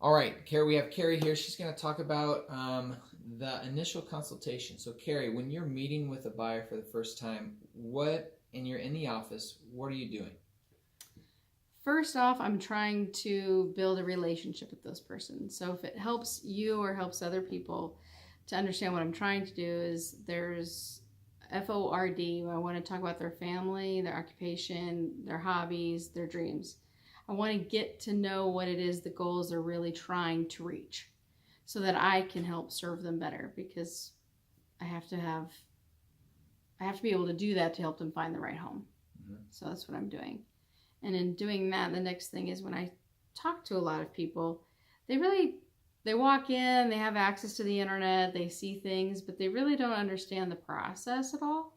All right, Carrie, we have Carrie here. She's going to talk about the initial consultation. So, Carrie, when you're meeting with a buyer for the first time, and you're in the office, what are you doing? First off, I'm trying to build a relationship with those persons. So if it helps you or helps other people to understand what I'm trying to do, is there's FORD. I want to talk about their family, their occupation, their hobbies, their dreams. I want to get to know what it is the goals they're really trying to reach so that I can help serve them better, because I have to be able to do that to help them find the right home. Mm-hmm. So that's what I'm doing. And in doing that, the next thing is when I talk to a lot of people, they walk in, they have access to the internet, they see things, but they really don't understand the process at all.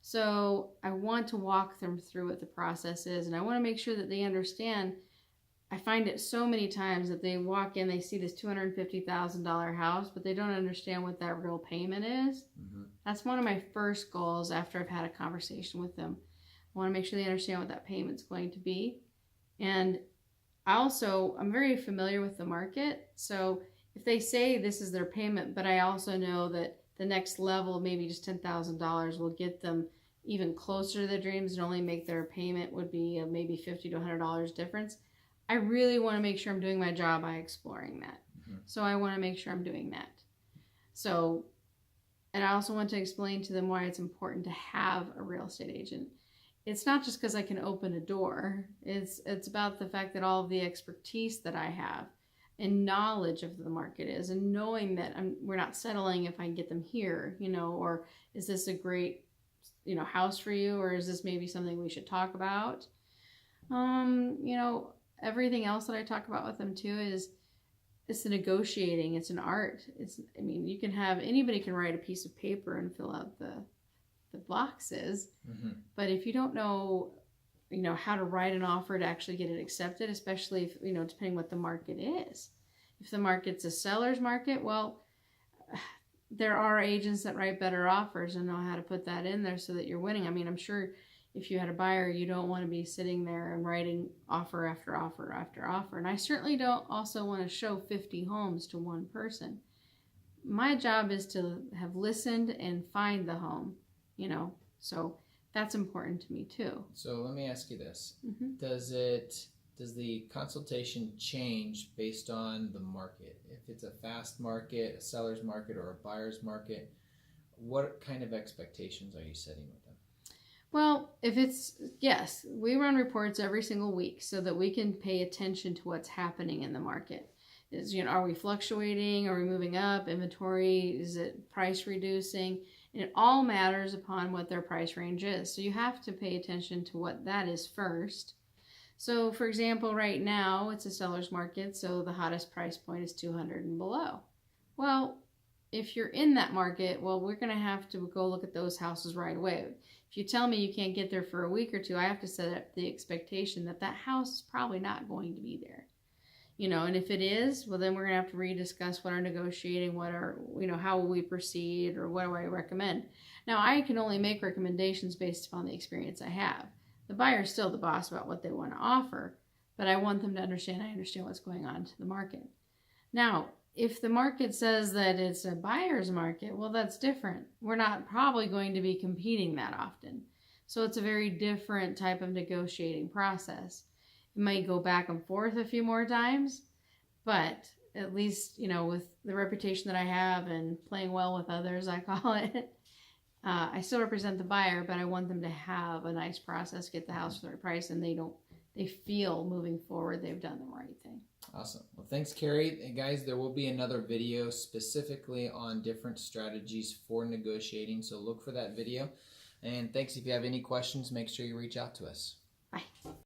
So I want to walk them through what the process is, and I want to make sure that they understand. I find it so many times that they walk in, they see this $250,000 house, but they don't understand what that real payment is. Mm-hmm. That's one of my first goals after I've had a conversation with them. I want to make sure they understand what that payment's going to be. And I'm very familiar with the market. So if they say this is their payment, but I also know that the next level, maybe just $10,000, will get them even closer to their dreams and only make their payment would be maybe $50 to $100 difference. I really want to make sure I'm doing my job by exploring that. Mm-hmm. So I want to make sure I'm doing that. So, and I also want to explain to them why it's important to have a real estate agent. It's not just because I can open a door. It's about the fact that all of the expertise that I have and knowledge of the market is, and knowing that we're not settling if I can get them here, or is this a great, house for you, or is this maybe something we should talk about? Everything else that I talk about with them too is it's the negotiating. It's an art. Anybody can write a piece of paper and fill out the boxes, mm-hmm. But if you don't know, how to write an offer to actually get it accepted, especially if, depending what the market is. If the market's a seller's market, well, there are agents that write better offers and know how to put that in there so that you're winning. I'm sure if you had a buyer, you don't want to be sitting there and writing offer after offer after offer. And I certainly don't also want to show 50 homes to one person. My job is to have listened and find the home. So that's important to me too. So let me ask you this. Mm-hmm. Does the consultation change based on the market? If it's a fast market, a seller's market, or a buyer's market, what kind of expectations are you setting with them? Well, yes, we run reports every single week so that we can pay attention to what's happening in the market. Are we fluctuating? Are we moving up? Inventory, is it price reducing? And it all matters upon what their price range is. So you have to pay attention to what that is first. So for example, right now it's a seller's market, so the hottest price point is 200 and below. Well, if you're in that market, we're going to have to go look at those houses right away. If you tell me you can't get there for a week or two, I have to set up the expectation that that house is probably not going to be there. And if it is, well, then we're going to have to rediscuss what our negotiating, how will we proceed, or what do I recommend? Now, I can only make recommendations based upon the experience I have. The buyer is still the boss about what they want to offer, but I want them to understand I understand what's going on to the market. Now, if the market says that it's a buyer's market, well, that's different. We're not probably going to be competing that often. So it's a very different type of negotiating process. It might go back and forth a few more times, but at least, with the reputation that I have and playing well with others, I call it, I still represent the buyer, but I want them to have a nice process, get the house for the right price, and they feel moving forward they've done the right thing. Awesome. Well, thanks, Carrie. And guys, there will be another video specifically on different strategies for negotiating, so look for that video. And thanks. If you have any questions, make sure you reach out to us. Bye.